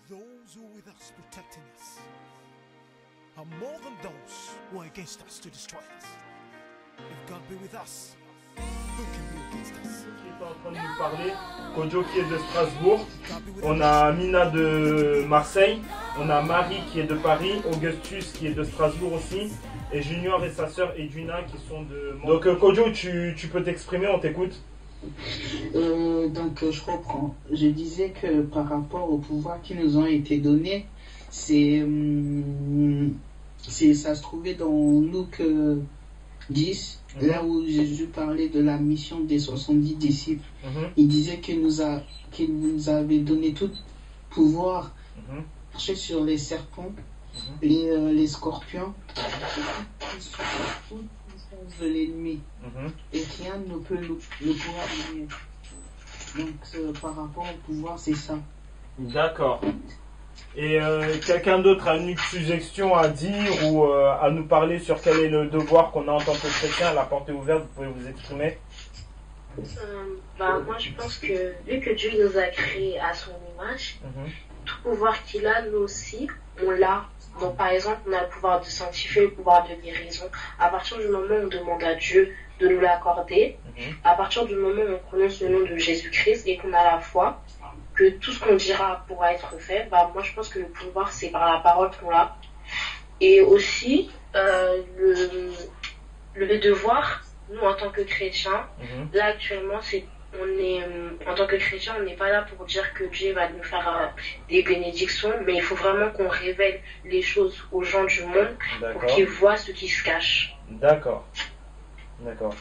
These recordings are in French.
those who are with us, protecting us, are more than those who are against us to destroy us. If God be with us, who can be against us? Qui est en train de nous parler, Kojo qui est de Strasbourg, on a Mina de Marseille, on a Marie qui est de Paris, Augustus qui est de Strasbourg aussi, et Junior et sa sœur Edwina qui sont de... Donc Kojo, tu peux t'exprimer, on t'écoute. Donc je reprends. Je disais que par rapport aux pouvoirs qui nous ont été donnés, ça se trouvait dans Luc 10, là où Jésus parlait de la mission des 70 disciples. Il disait qu'il nous avait donné tout pouvoir, marcher sur les serpents, les scorpions, toute puissance de l'ennemi, et rien ne pourra nuire. Donc par rapport au pouvoir, c'est ça. D'accord. Et quelqu'un d'autre a une suggestion à dire ou à nous parler sur quel est le devoir qu'on a en tant que chrétien? La porte est ouverte, vous pouvez vous exprimer. Moi je pense que vu que Dieu nous a créés à son image, tout pouvoir qu'il a, nous aussi, on l'a. Donc par exemple, on a le pouvoir de sanctifier, le pouvoir de guérison. À partir du moment où on demande à Dieu de nous l'accorder, à partir du moment où on prononce le nom de Jésus-Christ et qu'on a la foi, que tout ce qu'on dira pourra être fait, moi je pense que le pouvoir c'est par la parole qu'on a. Et aussi, le devoir, nous en tant que chrétiens, là actuellement en tant que chrétien, on n'est pas là pour dire que Dieu va nous faire des bénédictions, mais il faut vraiment qu'on révèle les choses aux gens du monde pour qu'ils voient ce qui se cache. D'accord. D'accord.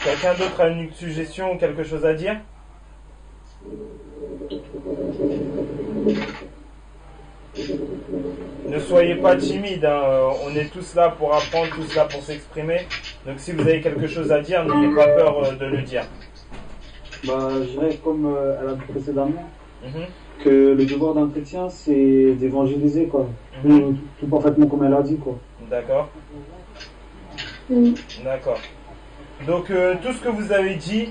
Quelqu'un d'autre a une suggestion ou quelque chose à dire? Ne soyez pas timide, on est tous là pour apprendre, tous là pour s'exprimer. Donc si vous avez quelque chose à dire, n'ayez pas peur de le dire. Je dirais comme elle a dit précédemment, que le devoir d'un chrétien c'est d'évangéliser quoi. Tout parfaitement comme elle a dit quoi. D'accord. D'accord. Donc tout ce que vous avez dit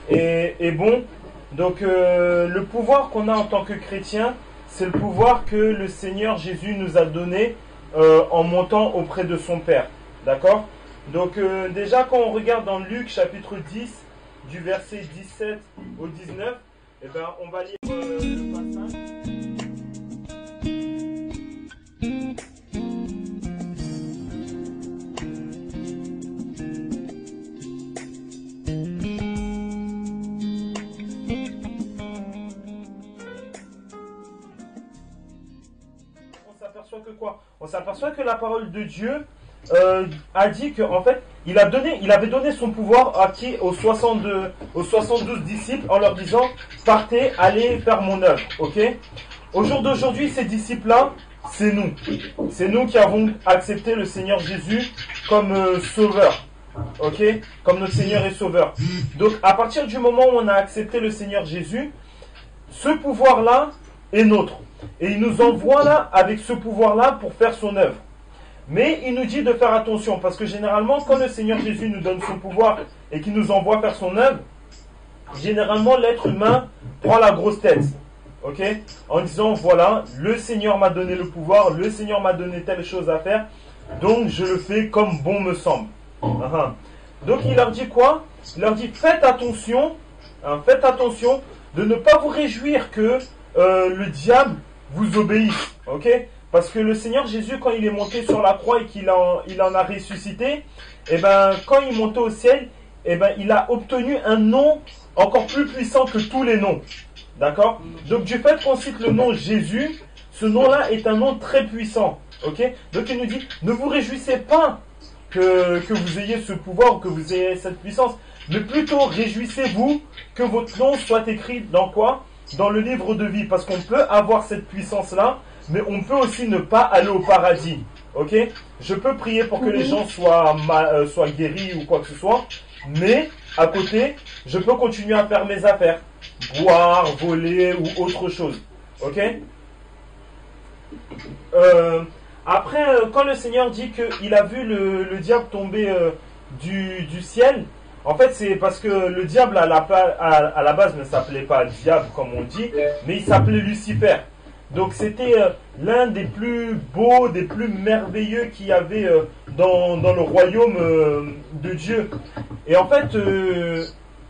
est bon. Donc le pouvoir qu'on a en tant que chrétien, c'est le pouvoir que le Seigneur Jésus nous a donné en montant auprès de son Père. D'accord? Donc déjà quand on regarde dans Luc chapitre 10, du verset 17 au 19, on va lire le passage. On s'aperçoit que la parole de Dieu a dit qu'en fait, il avait donné son pouvoir aux 72 disciples en leur disant « Partez, allez faire mon œuvre. » Ok ? Au jour d'aujourd'hui, ces disciples-là, c'est nous. C'est nous qui avons accepté le Seigneur Jésus comme sauveur. Ok ? Comme notre Seigneur et sauveur. Donc, à partir du moment où on a accepté le Seigneur Jésus, ce pouvoir-là est nôtre. Et il nous envoie là, avec ce pouvoir-là, pour faire son œuvre. Mais il nous dit de faire attention, parce que généralement, quand le Seigneur Jésus nous donne son pouvoir et qu'il nous envoie faire son œuvre, généralement, l'être humain prend la grosse tête. Ok ? En disant, voilà, le Seigneur m'a donné le pouvoir, le Seigneur m'a donné telle chose à faire, donc je le fais comme bon me semble. Donc il leur dit quoi ? Il leur dit, faites attention de ne pas vous réjouir que le diable vous obéisse. Ok ? Parce que le Seigneur Jésus, quand il est monté sur la croix et qu'il en a ressuscité, quand il montait au ciel, il a obtenu un nom encore plus puissant que tous les noms. D'accord ? Donc du fait qu'on cite le nom Jésus, ce nom-là est un nom très puissant. Ok ? Donc il nous dit, ne vous réjouissez pas que vous ayez ce pouvoir ou que vous ayez cette puissance, mais plutôt réjouissez-vous que votre nom soit écrit dans quoi ? Dans le livre de vie. Parce qu'on peut avoir cette puissance-là, mais on peut aussi ne pas aller au paradis. Ok ? Je peux prier pour que les gens soient guéris ou quoi que ce soit, mais à côté, je peux continuer à faire mes affaires. Boire, voler ou autre chose. Ok ? Après, quand le Seigneur dit qu'il a vu le diable tomber du ciel, en fait, c'est parce que le diable à la base ne s'appelait pas diable comme on dit, mais il s'appelait Lucifer. Donc c'était l'un des plus beaux, des plus merveilleux qu'il y avait dans le royaume de Dieu. Et en fait,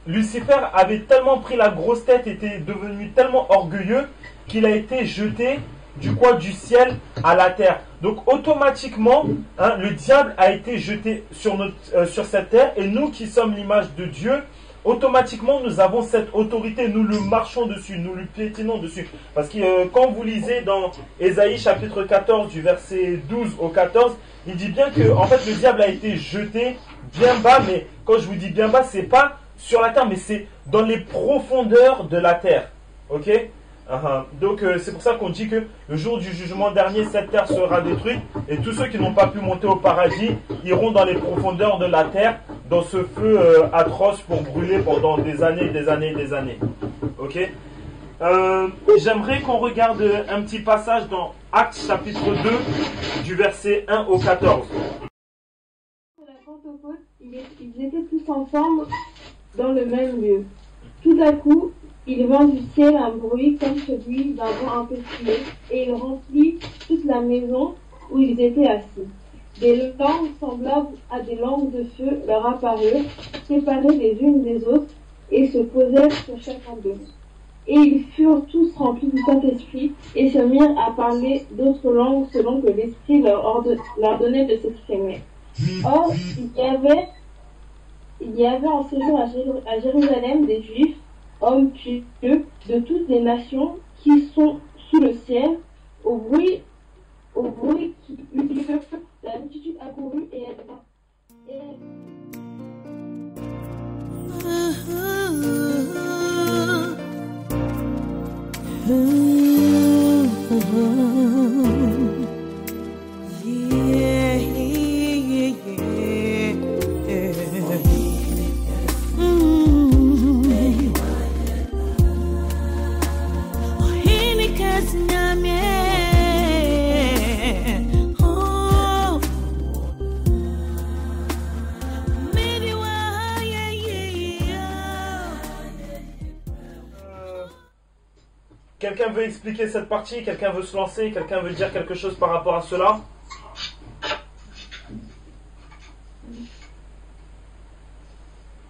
Lucifer avait tellement pris la grosse tête, était devenu tellement orgueilleux qu'il a été jeté du ciel à la terre. Donc automatiquement, le diable a été jeté sur cette terre, et nous qui sommes l'image de Dieu, automatiquement nous avons cette autorité, nous le marchons dessus, nous le piétinons dessus. Parce que quand vous lisez dans Ésaïe chapitre 14 du verset 12 au 14, il dit bien que en fait le diable a été jeté bien bas, mais quand je vous dis bien bas, c'est pas sur la terre, mais c'est dans les profondeurs de la terre. Ok? Donc c'est pour ça qu'on dit que le jour du jugement dernier, cette terre sera détruite, et tous ceux qui n'ont pas pu monter au paradis iront dans les profondeurs de la terre, dans ce feu atroce pour brûler pendant des années, des années, des années. Ok? J'aimerais qu'on regarde un petit passage dans Actes chapitre 2 du verset 1 au 14. À la Pentecôte, ils étaient tous ensemble dans le même lieu. Tout à coup, il vint du ciel un bruit comme celui d'un vent impétueux, et il remplit toute la maison où ils étaient assis. Des langues semblables à des langues de feu leur apparurent, séparées les unes des autres, et se posèrent sur chacun d'eux. Et ils furent tous remplis du Saint-Esprit, et se mirent à parler d'autres langues selon que l'Esprit leur donnait de s'exprimer. Or, il y avait en séjour à Jérusalem des Juifs, hommes pieux de toutes les nations qui sont sous le ciel. Au bruit qui eut lieu, la multitude accourut et Quelqu'un veut expliquer cette partie? Quelqu'un veut se lancer? Quelqu'un veut dire quelque chose par rapport à cela?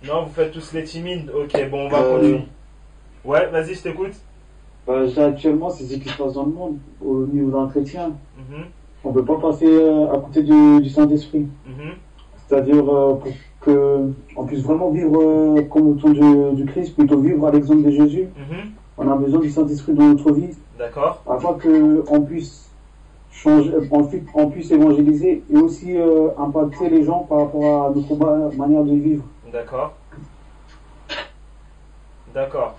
Non, vous faites tous les timides. Ok, bon, on va continuer. Ouais, vas-y, je t'écoute. Actuellement, c'est ce qui se passe dans le monde, au niveau d'un chrétien. On ne peut pas passer à côté du Saint-Esprit. C'est-à-dire pour qu'on puisse vraiment vivre comme au temps du Christ, plutôt vivre à l'exemple de Jésus. On a besoin du Saint-Esprit dans notre vie. D'accord. Afin qu'on puisse changer, on puisse évangéliser et aussi impacter les gens par rapport à notre manière de vivre. D'accord. D'accord.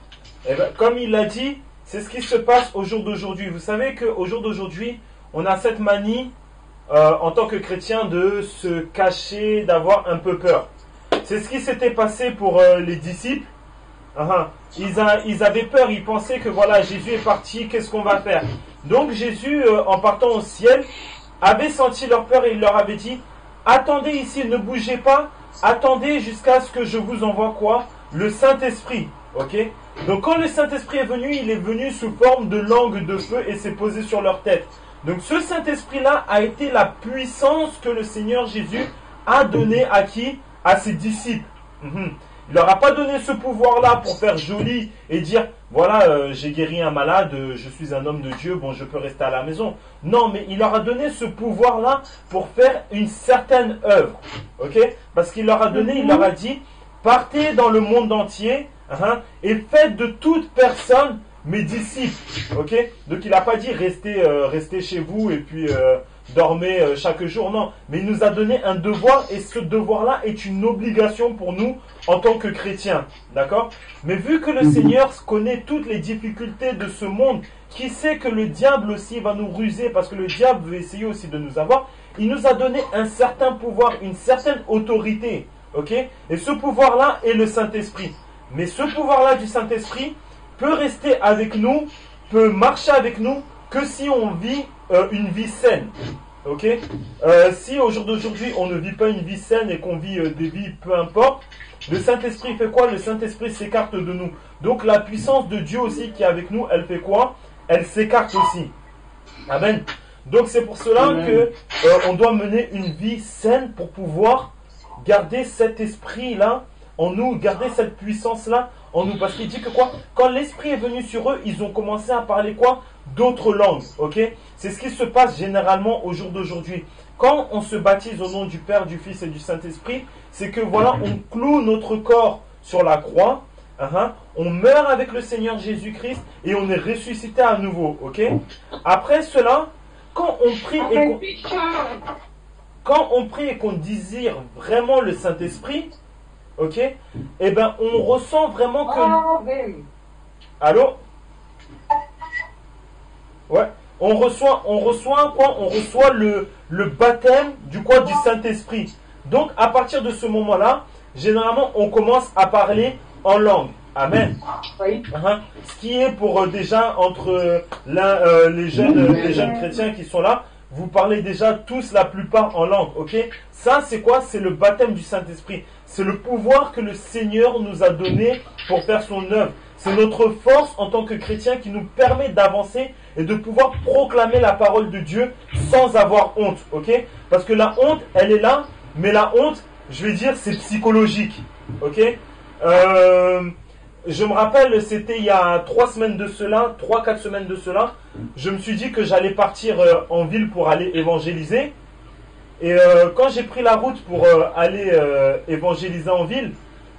Et ben, comme il l'a dit, c'est ce qui se passe au jour d'aujourd'hui. Vous savez qu'au jour d'aujourd'hui, on a cette manie, en tant que chrétien, de se cacher, d'avoir un peu peur. C'est ce qui s'était passé pour les disciples. Ils avaient peur, ils pensaient que voilà, Jésus est parti, qu'est-ce qu'on va faire? Donc Jésus, en partant au ciel, avait senti leur peur et il leur avait dit, attendez ici, ne bougez pas, attendez jusqu'à ce que je vous envoie quoi? Le Saint-Esprit. Ok? Donc quand le Saint-Esprit est venu, il est venu sous forme de langue de feu et s'est posé sur leur tête. Donc ce Saint-Esprit-là a été la puissance que le Seigneur Jésus a donné à qui? À ses disciples. Il leur a pas donné ce pouvoir-là pour faire joli et dire, voilà, j'ai guéri un malade, je suis un homme de Dieu, bon, je peux rester à la maison. Non, mais il leur a donné ce pouvoir-là pour faire une certaine œuvre. Ok? Parce qu'il leur a donné, il leur a dit, partez dans le monde entier, et faites de toute personne mes disciples. Ok? Donc il n'a pas dit restez chez vous et puis dormez chaque jour. Non, mais il nous a donné un devoir et ce devoir-là est une obligation pour nous en tant que chrétiens. D'accord? Mais vu que le Seigneur connaît toutes les difficultés de ce monde, qui sait que le diable aussi va nous ruser parce que le diable veut essayer aussi de nous avoir, il nous a donné un certain pouvoir, une certaine autorité. Ok? Et ce pouvoir-là est le Saint-Esprit. Mais ce pouvoir-là du Saint-Esprit peut rester avec nous, peut marcher avec nous, que si on vit une vie saine. Ok? Si au jour d'aujourd'hui on ne vit pas une vie saine et qu'on vit des vies peu importe, le Saint-Esprit fait quoi? Le Saint-Esprit s'écarte de nous. Donc la puissance de Dieu aussi qui est avec nous, elle fait quoi? elle s'écarte aussi. Amen. Donc c'est pour cela que on doit mener une vie saine pour pouvoir garder cet esprit-là en nous, garder cette puissance-là en nous. Parce qu'il dit que quoi? Quand l'esprit est venu sur eux, ils ont commencé à parler quoi? D'autres langues. Ok? C'est ce qui se passe généralement au jour d'aujourd'hui. Quand on se baptise au nom du Père, du Fils et du Saint-Esprit, c'est que voilà, on cloue notre corps sur la croix. On meurt avec le Seigneur Jésus-Christ et on est ressuscité à nouveau. Ok? Après cela, quand on prie et qu'on désire vraiment le Saint-Esprit, ok, eh ben on ressent vraiment que... Allô? Ouais. On reçoit quoi? On reçoit le baptême du quoi? Du Saint-Esprit. Donc à partir de ce moment-là, généralement on commence à parler en langue. Amen. Oui. Ce qui est pour déjà entre les jeunes chrétiens qui sont là, vous parlez déjà tous la plupart en langue, ok? Ça c'est quoi? C'est le baptême du Saint-Esprit. C'est le pouvoir que le Seigneur nous a donné pour faire son œuvre. C'est notre force en tant que chrétien qui nous permet d'avancer et de pouvoir proclamer la parole de Dieu sans avoir honte, ok? Parce que la honte, elle est là, mais la honte, je vais dire, c'est psychologique, ok? Je me rappelle, c'était il y a 3-4 semaines de cela, je me suis dit que j'allais partir en ville pour aller évangéliser. Et quand j'ai pris la route pour aller évangéliser en ville,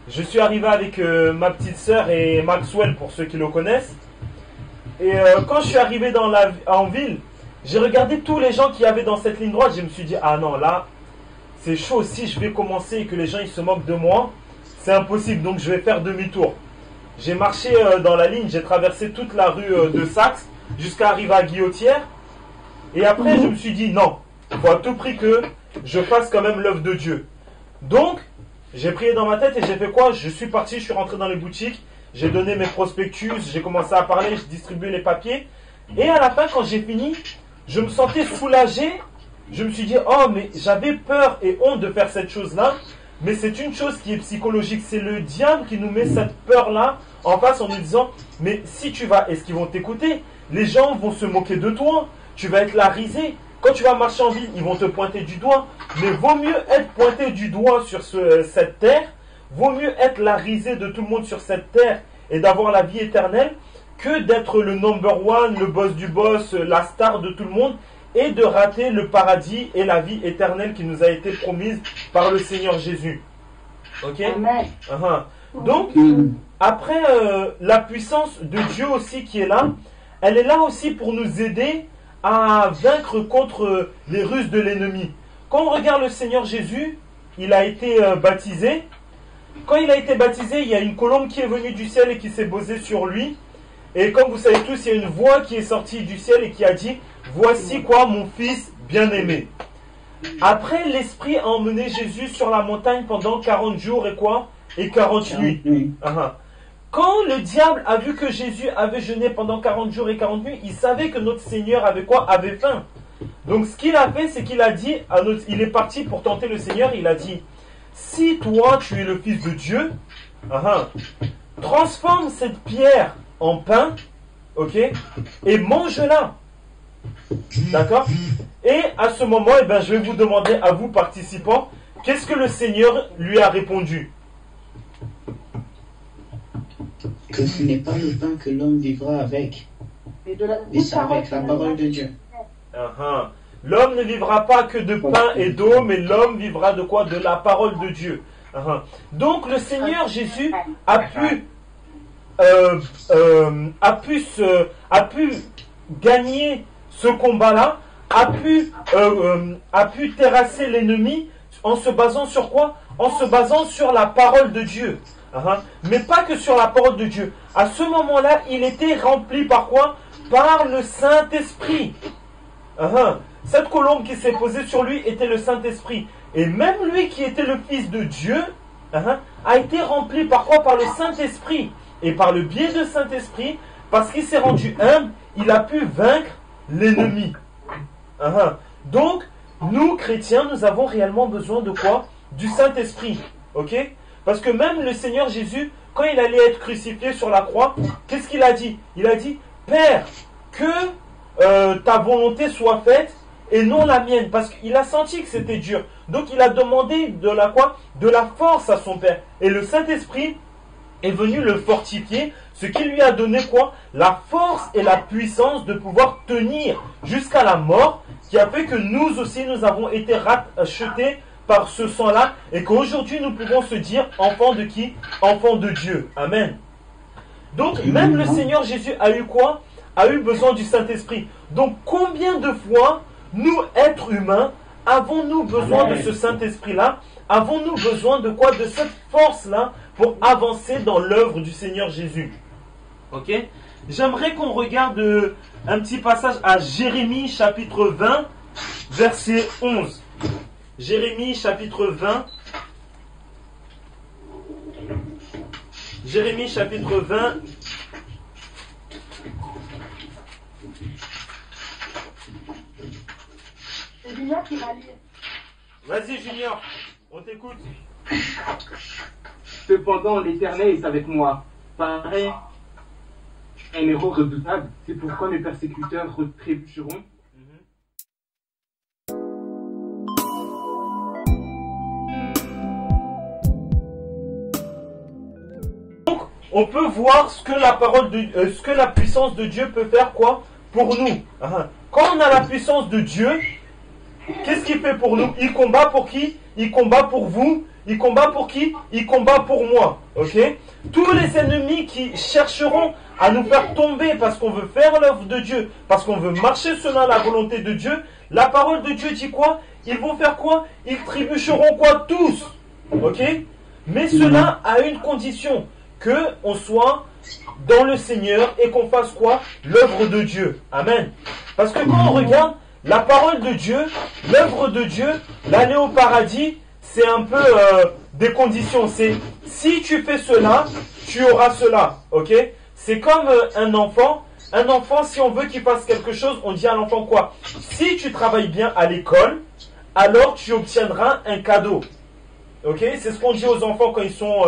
je suis arrivé avec ma petite sœur et Maxwell, pour ceux qui le connaissent. Et quand je suis arrivé en ville, j'ai regardé tous les gens qui avaient dans cette ligne droite. Je me suis dit, ah non, là, c'est chaud. Si je vais commencer et que les gens ils se moquent de moi, c'est impossible. Donc je vais faire demi-tour. J'ai marché dans la ligne, j'ai traversé toute la rue de Saxe jusqu'à arriver à Guillotière. Et après, je me suis dit, non, il faut à tout prix que je fasse quand même l'œuvre de Dieu. Donc, j'ai prié dans ma tête et j'ai fait quoi? Je suis parti, je suis rentré dans les boutiques, j'ai donné mes prospectus, j'ai commencé à parler, j'ai distribué les papiers. Et à la fin, quand j'ai fini, je me sentais soulagé. Je me suis dit, oh, mais j'avais peur et honte de faire cette chose-là. Mais c'est une chose qui est psychologique. C'est le diable qui nous met cette peur-là en face en nous disant, mais si tu vas, est-ce qu'ils vont t'écouter? Les gens vont se moquer de toi. Tu vas être la risée. Quand tu vas marcher en ville, ils vont te pointer du doigt. Mais vaut mieux être pointé du doigt sur cette terre, vaut mieux être la risée de tout le monde sur cette terre et d'avoir la vie éternelle que d'être le number one, le boss du boss, la star de tout le monde et de rater le paradis et la vie éternelle qui nous a été promise par le Seigneur Jésus. Ok? Amen. Donc, après, la puissance de Dieu aussi qui est là, elle est là aussi pour nous aider à vaincre contre les ruses de l'ennemi. Quand on regarde le Seigneur Jésus, il a été baptisé. Quand il a été baptisé, il y a une colombe qui est venue du ciel et qui s'est posée sur lui. Et comme vous savez tous, il y a une voix qui est sortie du ciel et qui a dit, voici quoi mon fils bien-aimé. Après, l'Esprit a emmené Jésus sur la montagne pendant 40 jours et quoi? Et 40 nuits. Quand le diable a vu que Jésus avait jeûné pendant 40 jours et 40 nuits, il savait que notre Seigneur avait quoi? Avait faim. Donc ce qu'il a fait, c'est qu'il a dit, il est parti pour tenter le Seigneur, il a dit, si toi tu es le Fils de Dieu, transforme cette pierre en pain, ok, et mange-la. D'accord? Et à ce moment, eh ben, je vais vous demander à vous participants, qu'est-ce que le Seigneur lui a répondu? Que ce n'est pas le pain que l'homme vivra avec, mais c'est avec la parole de Dieu. L'homme ne vivra pas que de pain et d'eau, mais l'homme vivra de quoi? De la parole de Dieu. Donc le Seigneur Jésus a pu gagner ce combat-là, a pu terrasser l'ennemi en se basant sur quoi? En se basant sur la parole de Dieu. Mais pas que sur la parole de Dieu. À ce moment-là, il était rempli par quoi? Par le Saint-Esprit. Cette colombe qui s'est posée sur lui était le Saint-Esprit. Et même lui qui était le Fils de Dieu, a été rempli par quoi? Par le Saint-Esprit. Et par le biais de Saint-Esprit, parce qu'il s'est rendu humble, il a pu vaincre l'ennemi. Donc, nous, chrétiens, nous avons réellement besoin de quoi? Du Saint-Esprit. Ok? Parce que même le Seigneur Jésus, quand il allait être crucifié sur la croix, qu'est-ce qu'il a dit? Il a dit, Père, que ta volonté soit faite et non la mienne. Parce qu'il a senti que c'était dur. Donc il a demandé de la quoi? De la force à son Père. Et le Saint-Esprit est venu le fortifier, ce qui lui a donné quoi? La force et la puissance de pouvoir tenir jusqu'à la mort, qui a fait que nous aussi nous avons été rachetés par ce sang-là, et qu'aujourd'hui nous pouvons se dire enfants de qui? Enfants de Dieu. Amen. Donc même le Seigneur Jésus a eu quoi? A eu besoin du Saint-Esprit. Donc combien de fois nous, êtres humains, avons-nous besoin de ce Saint-Esprit-là? Avons-nous besoin de quoi? De cette force-là pour avancer dans l'œuvre du Seigneur Jésus. Ok? J'aimerais qu'on regarde un petit passage à Jérémie chapitre 20, verset 11. Jérémie chapitre 20. Jérémie chapitre 20. C'est Junior qui va lire. Vas-y Junior, on t'écoute. Cependant, l'Éternel est avec moi. Pareil, un héros redoutable. C'est pourquoi mes persécuteurs trébucheront. Donc, on peut voir ce que la parole de, ce que la puissance de Dieu peut faire quoi pour nous. Quand on a la puissance de Dieu, qu'est-ce qu'il fait pour nous? Il combat pour qui? Il combat pour vous. Il combat pour qui? Il combat pour moi. Ok? Tous les ennemis qui chercheront à nous faire tomber parce qu'on veut faire l'œuvre de Dieu, parce qu'on veut marcher selon la volonté de Dieu, la parole de Dieu dit quoi? Ils vont faire quoi? Ils trébucheront quoi? Tous. Ok? Mais cela a une condition, que on soit dans le Seigneur et qu'on fasse quoi? L'œuvre de Dieu. Amen. Parce que quand on regarde la parole de Dieu, l'œuvre de Dieu, l'aller au paradis, c'est un peu des conditions. C'est si tu fais cela, tu auras cela. Ok? C'est comme un enfant. Un enfant, si on veut qu'il fasse quelque chose, on dit à l'enfant quoi? Si tu travailles bien à l'école, alors tu obtiendras un cadeau. Ok? C'est ce qu'on dit aux enfants quand ils sont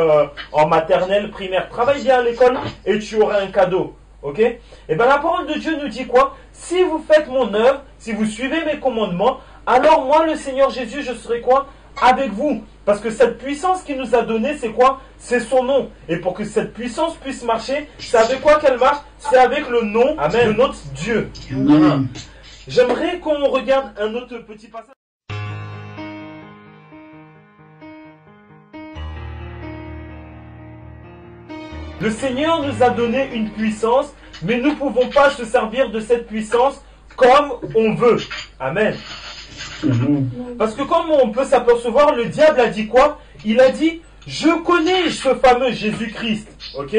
en maternelle, primaire. Travaille bien à l'école et tu auras un cadeau. Ok? Et bien la parole de Dieu nous dit quoi? Si vous faites mon œuvre, si vous suivez mes commandements, alors moi le Seigneur Jésus, je serai quoi? Avec vous. Parce que cette puissance qu'il nous a donnée, c'est quoi? C'est son nom. Et pour que cette puissance puisse marcher, c'est avec quoi qu'elle marche? C'est avec le nom de notre Dieu. J'aimerais qu'on regarde un autre petit passage. Le Seigneur nous a donné une puissance, mais nous ne pouvons pas se servir de cette puissance comme on veut. Amen. Parce que comme on peut s'apercevoir, le diable a dit quoi? Il a dit, je connais ce fameux Jésus-Christ, ok?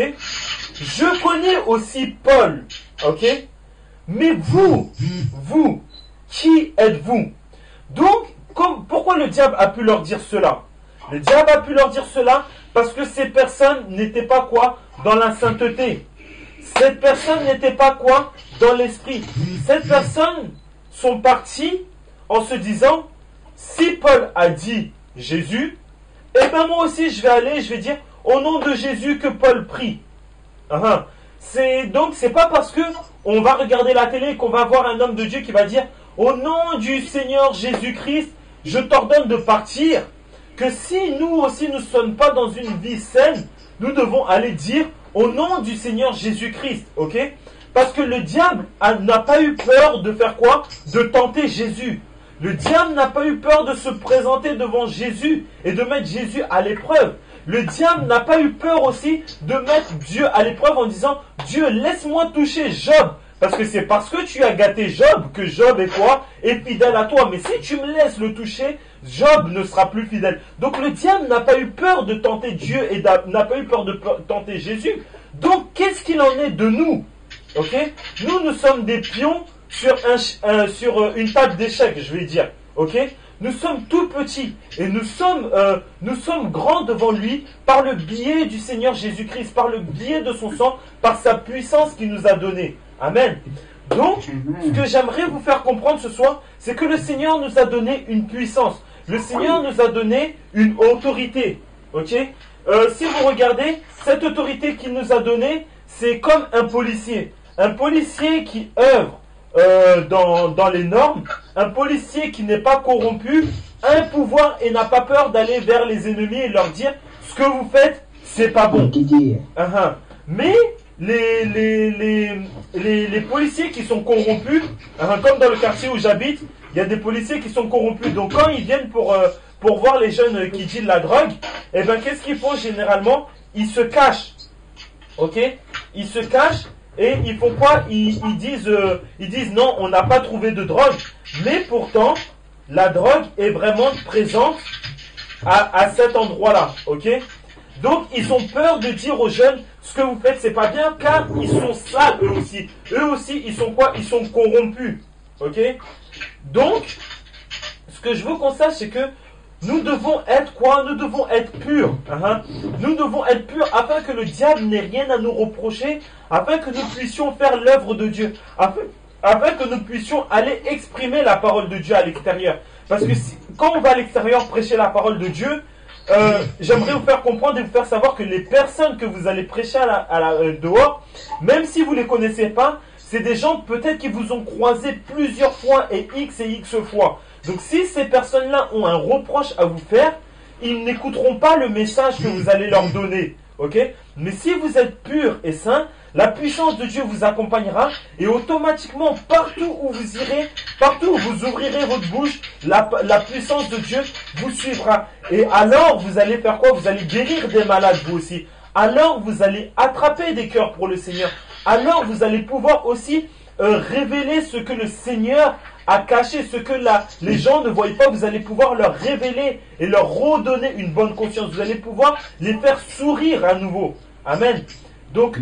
Je connais aussi Paul, ok? Mais vous, qui êtes-vous? Donc, pourquoi le diable a pu leur dire cela? Le diable a pu leur dire cela parce que ces personnes n'étaient pas quoi? Dans la sainteté. Cette personne n'était pas quoi? Dans l'esprit. Ces personnes sont parties en se disant, si Paul a dit Jésus, eh bien moi aussi je vais aller, je vais dire au nom de Jésus que Paul prie. Donc c'est pas parce que on va regarder la télé qu'on va voir un homme de Dieu qui va dire au nom du Seigneur Jésus-Christ, je t'ordonne de partir, que si nous aussi ne sommes pas dans une vie saine, nous devons aller dire au nom du Seigneur Jésus-Christ, ok? Parce que le diable n'a pas eu peur de faire quoi? De tenter Jésus. Le diable n'a pas eu peur de se présenter devant Jésus et de mettre Jésus à l'épreuve. Le diable n'a pas eu peur aussi de mettre Dieu à l'épreuve en disant « Dieu, laisse-moi toucher Job ». Parce que c'est parce que tu as gâté Job que Job est quoi? Est fidèle à toi. Mais si tu me laisses le toucher, Job ne sera plus fidèle. Donc le diable n'a pas eu peur de tenter Dieu et n'a pas eu peur de tenter Jésus. Donc qu'est-ce qu'il en est de nous? Ok? Nous sommes des pions sur une table d'échecs, je vais dire. Ok? Nous sommes tout petits et nous sommes grands devant lui par le biais du Seigneur Jésus-Christ, par le biais de son sang, par sa puissance qu'il nous a donnée. Amen. Donc, ce que j'aimerais vous faire comprendre ce soir, c'est que le Seigneur nous a donné une puissance. Le Seigneur nous a donné une autorité. Ok? Si vous regardez, cette autorité qu'il nous a donnée, c'est comme un policier. un policier qui œuvre dans les normes, un policier qui n'est pas corrompu, a un pouvoir et n'a pas peur d'aller vers les ennemis et leur dire ce que vous faites, c'est pas bon. Mais les policiers qui sont corrompus, comme dans le quartier où j'habite, il y a des policiers qui sont corrompus. Donc quand ils viennent pour voir les jeunes qui dealent la drogue, eh ben qu'est-ce qu'ils font généralement? Ils se cachent. Ok? Ils se cachent et ils font quoi? Ils disent non, on n'a pas trouvé de drogue. Mais pourtant, la drogue est vraiment présente à cet endroit-là. Ok? Donc ils ont peur de dire aux jeunes ce que vous faites c'est pas bien, car ils sont sales eux aussi. Eux aussi ils sont quoi? Ils sont corrompus. Ok? Donc ce que je veux qu'on sache c'est que nous devons être quoi? Nous devons être purs. Nous devons être purs afin que le diable n'ait rien à nous reprocher, afin que nous puissions faire l'œuvre de Dieu, afin que nous puissions aller exprimer la parole de Dieu à l'extérieur. Parce que quand on va à l'extérieur prêcher la parole de Dieu, j'aimerais vous faire comprendre et vous faire savoir que les personnes que vous allez prêcher dehors, même si vous ne les connaissez pas, c'est des gens peut-être qui vous ont croisé plusieurs fois et X fois. Donc si ces personnes-là ont un reproche à vous faire, ils n'écouteront pas le message que vous allez leur donner. Ok? Mais si vous êtes pur et saint, la puissance de Dieu vous accompagnera et automatiquement, partout où vous irez, partout où vous ouvrirez votre bouche, la puissance de Dieu vous suivra. Et alors, vous allez faire quoi? Vous allez guérir des malades, vous aussi. Alors, vous allez attraper des cœurs pour le Seigneur. Alors, vous allez pouvoir aussi révéler ce que le Seigneur a caché, ce que les gens ne voient pas. Vous allez pouvoir leur révéler et leur redonner une bonne conscience. Vous allez pouvoir les faire sourire à nouveau. Amen. Donc,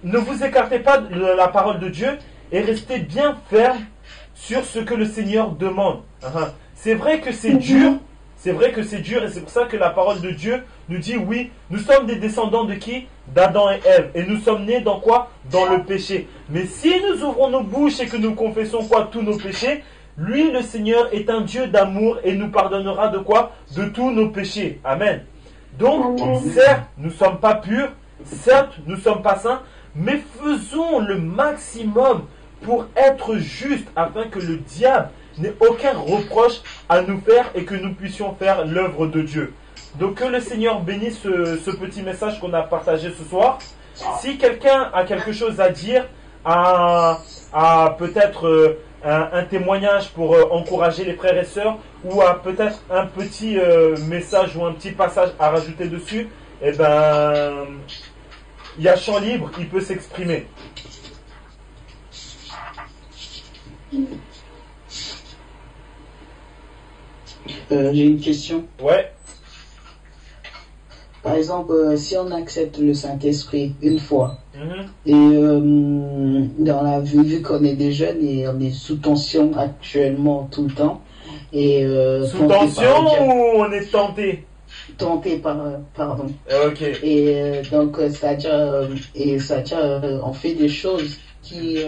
ne vous écartez pas de la parole de Dieu et restez bien ferme sur ce que le Seigneur demande. C'est vrai que c'est dur, c'est vrai que c'est dur et c'est pour ça que la parole de Dieu nous dit oui, nous sommes des descendants de qui? D'Adam et Ève. Et nous sommes nés dans quoi? Dans le péché. Mais si nous ouvrons nos bouches et que nous confessons quoi? Tous nos péchés, lui, le Seigneur, est un Dieu d'amour et nous pardonnera de quoi? De tous nos péchés. Amen. Donc, certes, nous ne sommes pas purs, certes, nous ne sommes pas saints, mais faisons le maximum pour être justes afin que le diable n'ait aucun reproche à nous faire et que nous puissions faire l'œuvre de Dieu. Donc que le Seigneur bénisse ce petit message qu'on a partagé ce soir. Si quelqu'un a quelque chose à dire, a peut-être un témoignage pour encourager les frères et sœurs, ou a peut-être un petit message ou un petit passage à rajouter dessus, eh ben, il y a champ libre, il peut s'exprimer. J'ai une question. Ouais. Par exemple, si on accepte le Saint-Esprit une fois, et dans la vie, vu qu'on est des jeunes et on est sous tension actuellement tout le temps, et sous tension ou on est tenté? Tenté pardon. Ok. Et donc, c'est-à-dire, on fait des choses qui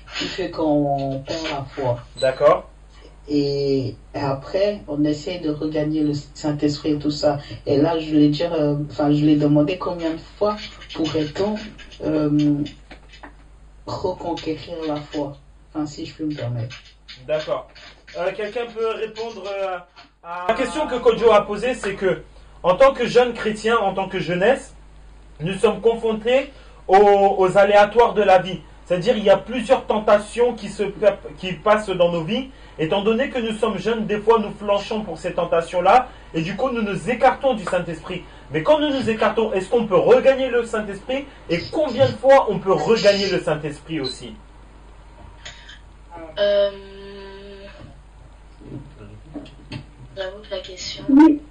fait qu'on perd la foi. D'accord. Et après, on essaie de regagner le Saint-Esprit et tout ça. Et là, je l'ai demandé combien de fois pourrait-on reconquérir la foi. Enfin, si je peux me permettre. D'accord. Quelqu'un peut répondre à la question que Kodjo a posée, c'est que en tant que jeunes chrétiens, en tant que jeunesse, nous sommes confrontés aux aléatoires de la vie. C'est-à-dire il y a plusieurs tentations qui passent dans nos vies. Étant donné que nous sommes jeunes, des fois nous flanchons pour ces tentations-là et du coup nous nous écartons du Saint-Esprit. Mais quand nous nous écartons, est-ce qu'on peut regagner le Saint-Esprit? Et combien de fois on peut regagner le Saint-Esprit aussi? J'avoue que la question... Oui,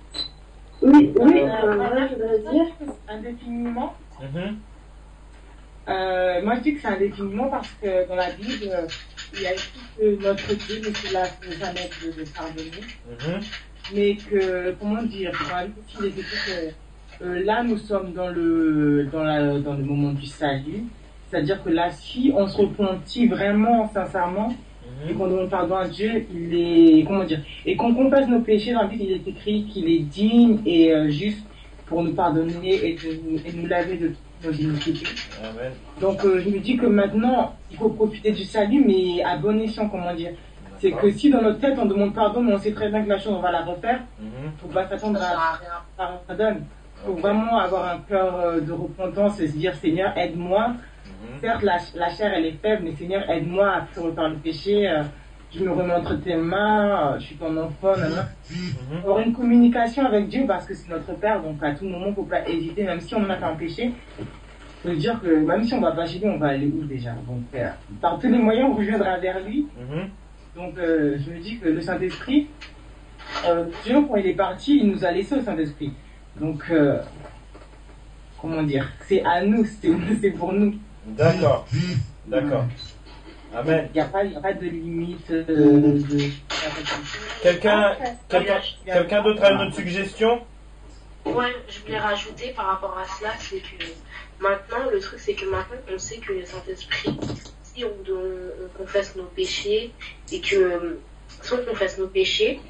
je voudrais dire... Indéfiniment. Moi je dis que c'est indéfiniment parce que dans la Bible, il y a écrit que notre Dieu ne se lasse jamais de pardonner. Mais que, comment dire, dans la Bible aussi il est écrit que là nous sommes dans le moment du salut. C'est-à-dire que là, si on se repentit vraiment, sincèrement, et qu'on demande pardon à Dieu, et qu'on confesse nos péchés, dans la Bible il est écrit qu'il est digne et juste pour nous pardonner et nous laver de nos iniquités. Amen. Donc je me dis que maintenant, il faut profiter du salut, mais à bon escient, comment dire. C'est que si dans notre tête on demande pardon, mais on sait très bien que la chose on va la refaire, faut pas s'attendre à pardonne. Faut vraiment avoir un cœur de repentance et se dire Seigneur aide-moi. Certes la chair elle est faible, mais Seigneur aide-moi à fuir par le péché. Je me remets entre tes mains, je suis ton enfant. Avoir une communication avec Dieu parce que c'est notre Père, donc à tout moment faut pas hésiter, même si on en a fait un péché. Faut dire que même si on va pas chez lui, on va aller où déjà. Donc par tous les moyens on reviendra vers lui. Donc je me dis que le Saint-Esprit, Dieu quand il est parti, il nous a laissé le Saint-Esprit. Donc comment dire, c'est à nous, c'est pour nous. D'accord, d'accord. Amen. Il n'y a pas de limite. Quelqu'un d'autre a une autre suggestion? Ouais, je voulais rajouter par rapport à cela, c'est que maintenant, le truc c'est que maintenant on sait que le Saint-Esprit, si on confesse nos péchés et que si on confesse nos péchés,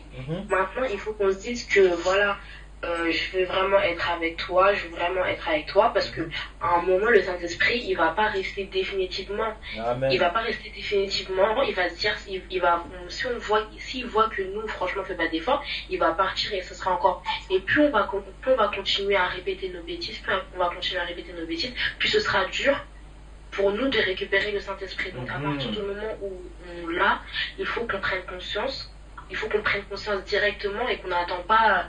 maintenant il faut qu'on se dise que voilà, je veux vraiment être avec toi, parce que à un moment le Saint-Esprit il va pas rester définitivement. Amen. Il va pas rester définitivement, il va se dire, s'il voit que nous franchement on fait pas d'efforts, il va partir et ce sera encore, et plus on va continuer à répéter nos bêtises, plus ce sera dur pour nous de récupérer le Saint-Esprit. Donc à partir du moment où on l'a, il faut qu'on prenne conscience directement et qu'on n'attend pas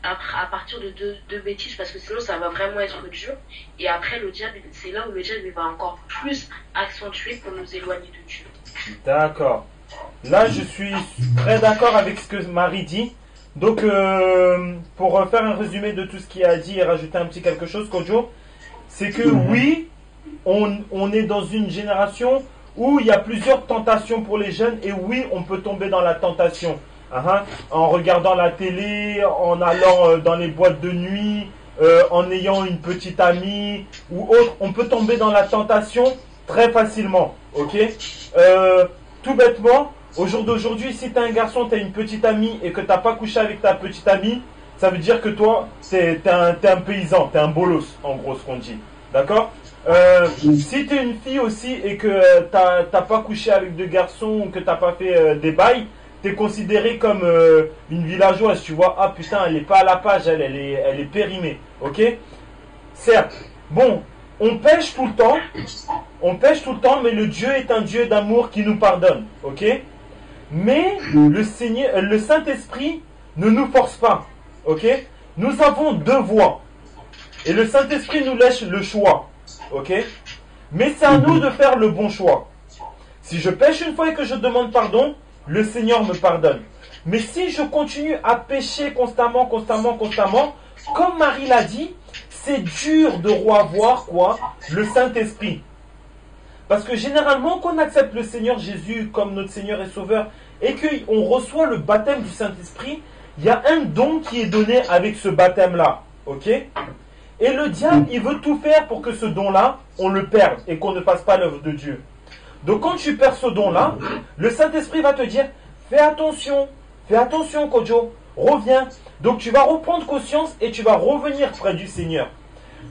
à partir de deux bêtises, parce que sinon ça va vraiment être dur, et après le diable, c'est là où le diable va encore plus accentuer pour nous éloigner de Dieu. D'accord. Là je suis très d'accord avec ce que Marie dit. Donc pour faire un résumé de tout ce qu'il a dit et rajouter un petit quelque chose, Kojo, c'est que oui, on est dans une génération où il y a plusieurs tentations pour les jeunes, et oui, on peut tomber dans la tentation. En regardant la télé, en allant dans les boîtes de nuit, en ayant une petite amie ou autre, on peut tomber dans la tentation très facilement. Ok, tout bêtement, au jour d'aujourd'hui, si tu as un garçon, tu as une petite amie et que tu n'as pas couché avec ta petite amie, ça veut dire que toi, t'es un paysan, t'es un bolos, en gros, ce qu'on dit. D'accord? Si tu es une fille aussi et que t'as pas couché avec deux garçons ou que t'as pas fait des bails, t'es considéré comme une villageoise, tu vois. Ah putain, elle est pas à la page, elle est périmée. Ok? Certes. Bon, on pêche tout le temps, mais le Dieu est un Dieu d'amour qui nous pardonne. Ok? Mais le Saint-Esprit ne nous force pas. Ok? Nous avons deux voies. Et le Saint-Esprit nous laisse le choix. Ok? Mais c'est à nous de faire le bon choix. Si je pêche une fois et que je demande pardon, le Seigneur me pardonne. Mais si je continue à pécher constamment, comme Marie l'a dit, c'est dur de revoir quoi? Le Saint-Esprit. Parce que généralement, quand on accepte le Seigneur Jésus comme notre Seigneur et Sauveur, et qu'on reçoit le baptême du Saint-Esprit, il y a un don qui est donné avec ce baptême-là. Ok? Et le diable, il veut tout faire pour que ce don-là, on le perde et qu'on ne fasse pas l'œuvre de Dieu. Donc quand tu perds ce don-là, le Saint-Esprit va te dire, fais attention Kojo, reviens. Donc tu vas reprendre conscience et tu vas revenir près du Seigneur.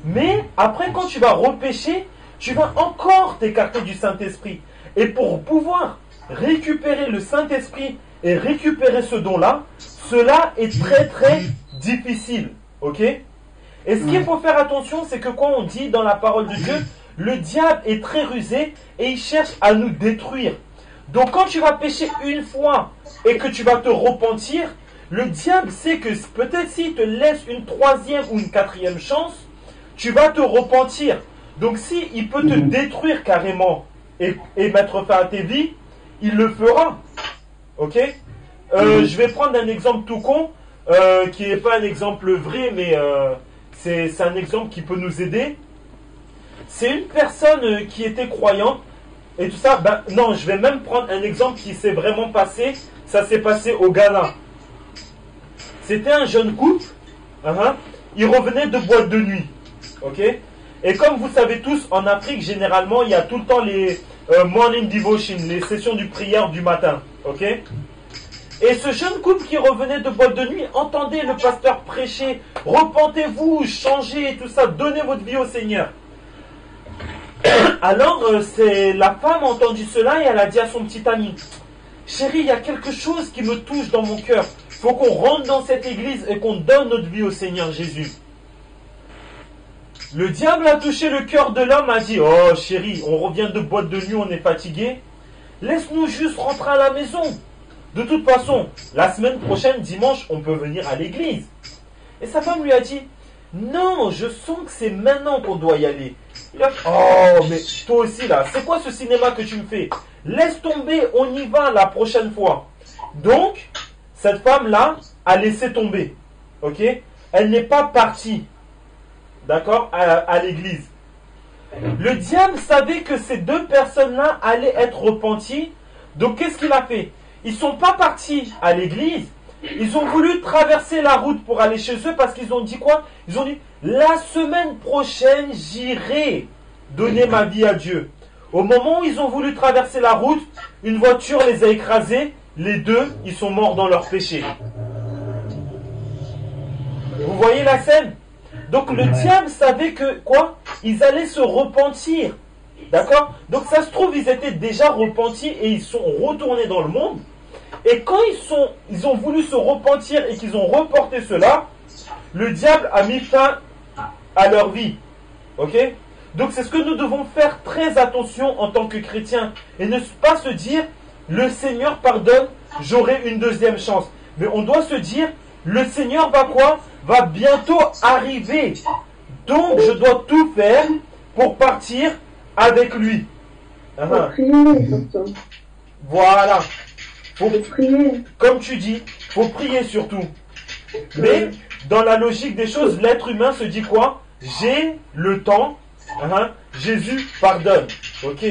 Mais après, quand tu vas repêcher, tu vas encore t'écarter du Saint-Esprit. Et pour pouvoir récupérer le Saint-Esprit et récupérer ce don-là, cela est très très difficile. Ok? Et ce qu'il faut faire attention, c'est que quand on dit dans la parole de Dieu, le diable est très rusé et il cherche à nous détruire. Donc quand tu vas pécher une fois et que tu vas te repentir, le diable sait que peut-être s'il te laisse une troisième ou une quatrième chance, tu vas te repentir. Donc s'il peut te détruire carrément et mettre fin à tes vies, il le fera. Ok? Je vais prendre un exemple tout con, qui n'est pas un exemple vrai, mais c'est un exemple qui peut nous aider. C'est une personne qui était croyante et tout ça. Non, je vais même prendre un exemple qui s'est vraiment passé. Ça s'est passé au Ghana. C'était un jeune couple. Il revenait de boîte de nuit. Ok? Et comme vous savez tous, en Afrique, généralement, il y a tout le temps les morning devotion, les sessions du prière du matin. Ok? Et ce jeune couple qui revenait de boîte de nuit entendait le pasteur prêcher, repentez-vous, changez et tout ça, donnez votre vie au Seigneur. Alors, la femme a entendu cela et elle a dit à son petit ami, chérie, il y a quelque chose qui me touche dans mon cœur. Il faut qu'on rentre dans cette église et qu'on donne notre vie au Seigneur Jésus. Le diable a touché le cœur de l'homme, a dit, oh chérie, on revient de boîte de nuit, on est fatigué. Laisse-nous juste rentrer à la maison. De toute façon, la semaine prochaine, dimanche, on peut venir à l'église. Et sa femme lui a dit, non, je sens que c'est maintenant qu'on doit y aller. Il a dit, oh, mais toi aussi là, c'est quoi ce cinéma que tu me fais? Laisse tomber, on y va la prochaine fois. Donc, cette femme-là a laissé tomber. Ok? Elle n'est pas partie. D'accord? À l'église. Le diable savait que ces deux personnes-là allaient être repenties. Donc, qu'est-ce qu'il a fait? Ils ne sont pas partis à l'église. Ils ont voulu traverser la route pour aller chez eux parce qu'ils ont dit quoi? Ils ont dit, la semaine prochaine, j'irai donner ma vie à Dieu. Au moment où ils ont voulu traverser la route, une voiture les a écrasés. Les deux, ils sont morts dans leur péché. Vous voyez la scène? Donc le diable savait que, quoi? Ils allaient se repentir. D'accord? Donc ça se trouve, ils étaient déjà repentis et ils sont retournés dans le monde. Et quand ils ont voulu se repentir et qu'ils ont reporté cela, le diable a mis fin à leur vie. Ok? Donc c'est ce que nous devons faire très attention en tant que chrétiens. Et ne pas se dire, le Seigneur pardonne, j'aurai une deuxième chance. Mais on doit se dire, le Seigneur va quoi? Va bientôt arriver. Donc je dois tout faire pour partir avec lui. Faut prier, surtout. Voilà. Faut prier. Comme tu dis, faut prier surtout. Mais dans la logique des choses, l'être humain se dit quoi? J'ai le temps. Jésus pardonne. Ok.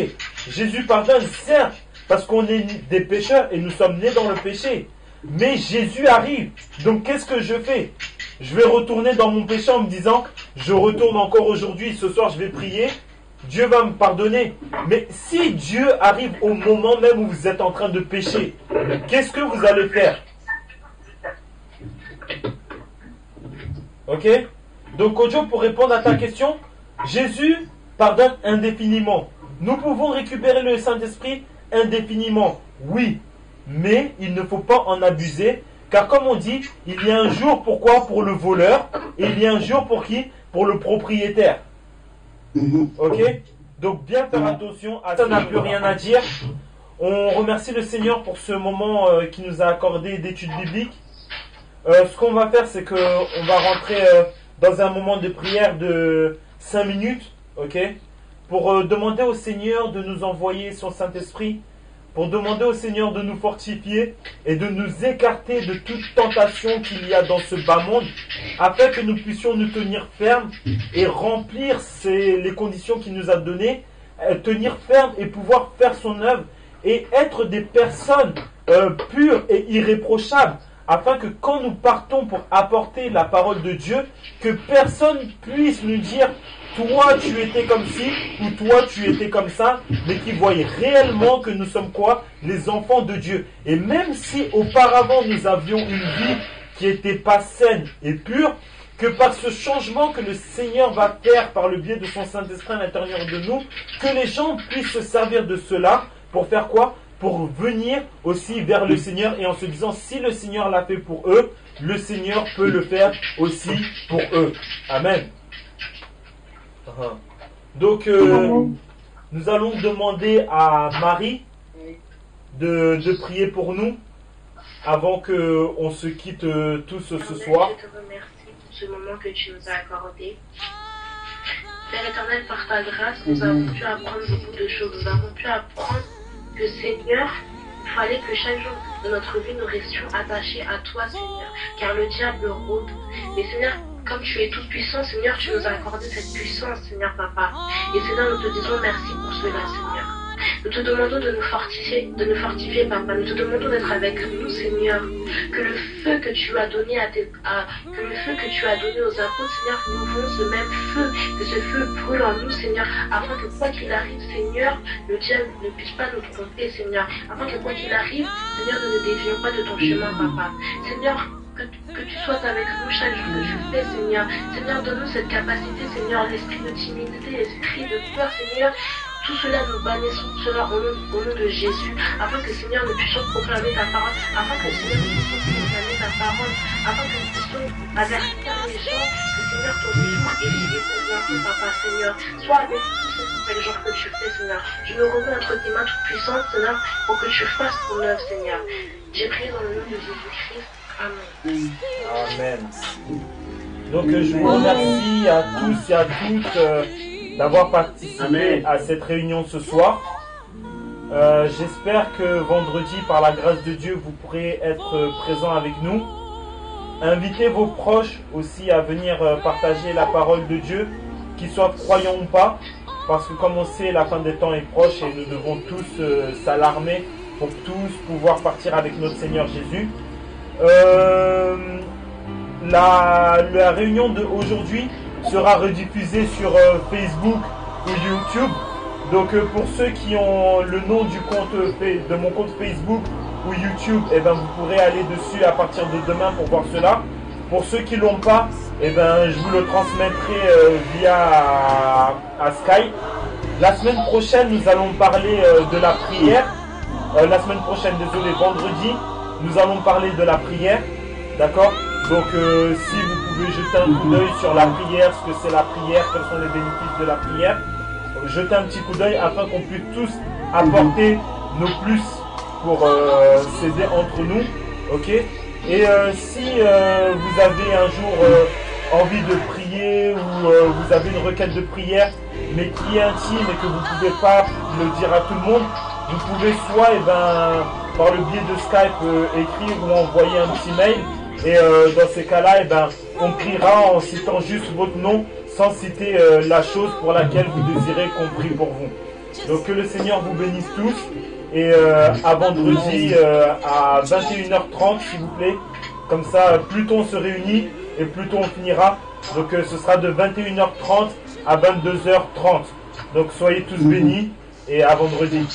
Jésus pardonne, certes, parce qu'on est des pécheurs et nous sommes nés dans le péché. Mais Jésus arrive. Donc qu'est-ce que je fais? Je vais retourner dans mon péché en me disant, je retourne encore aujourd'hui, ce soir je vais prier. Dieu va me pardonner. Mais si Dieu arrive au moment même où vous êtes en train de pécher, qu'est-ce que vous allez faire? Ok? Donc Kojo, pour répondre à ta question, Jésus pardonne indéfiniment. Nous pouvons récupérer le Saint-Esprit indéfiniment. Oui, mais il ne faut pas en abuser. Car comme on dit, il y a un jour pourquoi? Pour le voleur. Et il y a un jour pour qui? Pour le propriétaire. Ok? Donc bien faire attention, ça n'a plus rien à dire. On remercie le Seigneur pour ce moment qu'il nous a accordé d'études bibliques. Ce qu'on va faire, c'est qu'on va rentrer dans un moment de prière de 5 minutes, ok? Pour demander au Seigneur de nous envoyer son Saint-Esprit, pour demander au Seigneur de nous fortifier et de nous écarter de toute tentation qu'il y a dans ce bas monde, afin que nous puissions nous tenir fermes et remplir les conditions qu'il nous a données, tenir ferme et pouvoir faire son œuvre et être des personnes pures et irréprochables, afin que quand nous partons pour apporter la parole de Dieu, que personne puisse nous dire toi tu étais comme ci ou toi tu étais comme ça, mais qui voient réellement que nous sommes quoi? Les enfants de Dieu. Et même si auparavant nous avions une vie qui n'était pas saine et pure, que par ce changement que le Seigneur va faire par le biais de son Saint-Esprit à l'intérieur de nous, que les gens puissent se servir de cela pour faire quoi? Pour venir aussi vers le Seigneur et en se disant si le Seigneur l'a fait pour eux, le Seigneur peut le faire aussi pour eux. Amen. Donc nous allons demander à Marie de prier pour nous avant qu'on se quitte tous ce soir. Je te remercie pour ce moment que tu nous as accordé. Père éternel, par ta grâce, nous avons pu apprendre beaucoup de choses. Nous avons pu apprendre que Seigneur, il fallait que chaque jour de notre vie, nous restions attachés à toi, Seigneur, car le diable rôde. Mais Seigneur, comme tu es tout puissant, Seigneur, tu nous as accordé cette puissance, Seigneur Papa. Et Seigneur, nous te disons merci pour cela, Seigneur. Nous te demandons de nous fortifier, Papa. Nous te demandons d'être avec nous, Seigneur. Que le feu que tu as donné aux apôtres, Seigneur, nous voulons ce même feu, que ce feu brûle en nous, Seigneur, afin que quoi qu'il arrive, Seigneur, le diable ne puisse pas nous tromper, Seigneur. Afin que quoi qu'il arrive, Seigneur, nous ne dévions pas de ton chemin, Papa. Seigneur, que tu sois avec nous chaque jour que tu le fais, Seigneur. Seigneur, donne-nous cette capacité, Seigneur, l'esprit de timidité, l'esprit de peur, Seigneur. Tout cela, nous bannissons cela au nom de Jésus, afin que, Seigneur, nous puissions proclamer ta parole, afin que, Seigneur, nous puissions proclamer ta parole, afin que nous puissions avertir les gens que, Seigneur, ton jour est lié, Seigneur, Papa, Seigneur. Sois avec nous ce nouvel jour que tu fais, Seigneur. Je me remets entre tes mains toutes puissantes, Seigneur, pour que tu fasses ton œuvre, Seigneur. J'ai prié dans le nom de Jésus-Christ. Amen. Amen. Donc je vous remercie à tous et à toutes d'avoir participé à cette réunion ce soir. J'espère que vendredi, par la grâce de Dieu, vous pourrez être présents avec nous. Invitez vos proches aussi à venir partager la parole de Dieu, qu'ils soient croyants ou pas, parce que comme on sait, la fin des temps est proche et nous devons tous s'alarmer pour tous pouvoir partir avec notre Seigneur Jésus. La réunion d'aujourd'hui sera rediffusée sur Facebook ou YouTube. Donc pour ceux qui ont le nom du compte de mon compte Facebook ou YouTube, eh ben, vous pourrez aller dessus à partir de demain pour voir cela. Pour ceux qui l'ont pas, eh ben, je vous le transmettrai via à Skype. La semaine prochaine, nous allons parler de la prière. La semaine prochaine, désolé, vendredi, nous allons parler de la prière. D'accord? Donc si vous pouvez jeter un coup d'œil sur la prière, ce que c'est la prière, quels sont les bénéfices de la prière, jetez un petit coup d'œil afin qu'on puisse tous apporter nos plus pour s'aider entre nous. Ok? Et si vous avez un jour envie de prier ou vous avez une requête de prière mais qui est intime et que vous ne pouvez pas le dire à tout le monde, vous pouvez soit par le biais de Skype écrire ou envoyer un petit mail. Et dans ces cas-là, on priera en citant juste votre nom, sans citer la chose pour laquelle vous désirez qu'on prie pour vous. Donc que le Seigneur vous bénisse tous. Et à vendredi à 21h30, s'il vous plaît. Comme ça, plus tôt on se réunit et plus tôt on finira. Donc ce sera de 21h30 à 22h30. Donc soyez tous bénis et à vendredi.